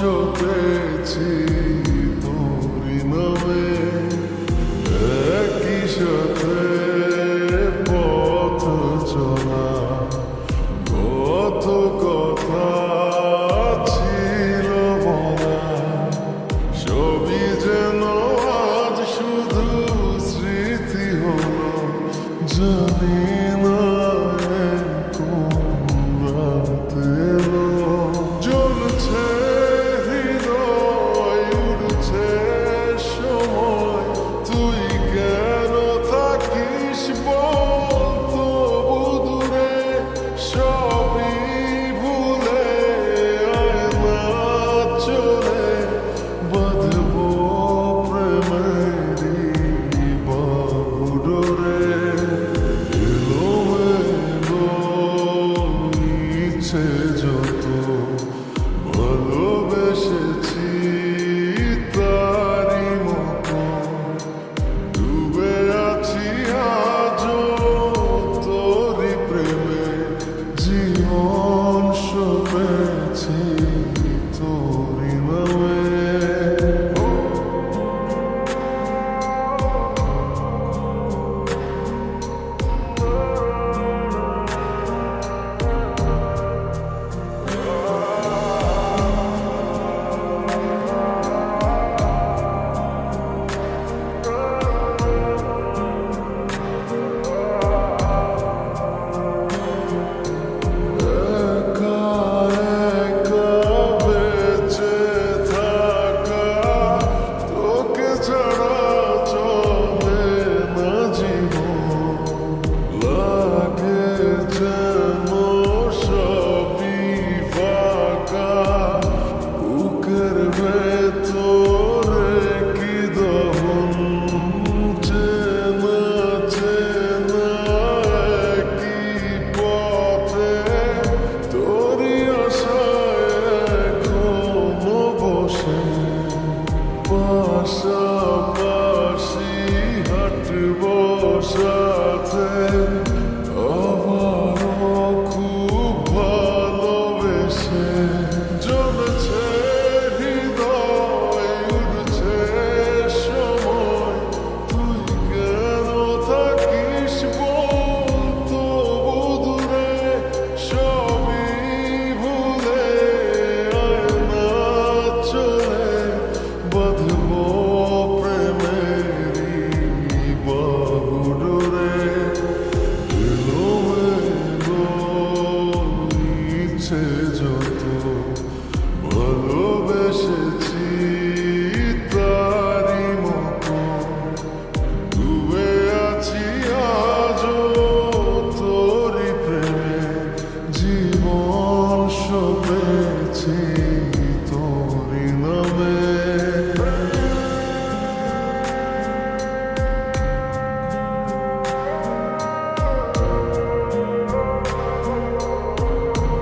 পেয়েছি তোরি নামে, একই সাথে পথ চলা, কত কথা ছিল বলা, সবই যেন আজ শুধু স্মৃতি হলো। জানি না কোন রাত এলো, জ্বলছে হৃদয়, উড়ছে সময়, তুই কেন থাকিস বলতো দূরে, সবই ভুলে আয় না চলে, বাঁধবো প্রেমেরই বাহুডোরে। এলোমেলো ইচ্ছে যত ভালোবেসেছি তারি মতো, ডুবে আছি আজও তোরি প্রেমে, জীবন সপেছি তোরি নামে। পাশাপাশি হাঁটবো সাথে, আমারও খুব ভালোবেসে, জ্বলছে হৃদয়, উড়ছে সময়, তুই কেন থাকিস বলতো দূরে, সবই ভুলে আয় না চলে, বাঁধবো প্রেমেরই বাহুডোরে। এলোমেলো ইচ্ছে যত ভালোবেসেছি তারি মতো, ডুবে আছি আজও তোরি প্রেমে, জীবন সপেছি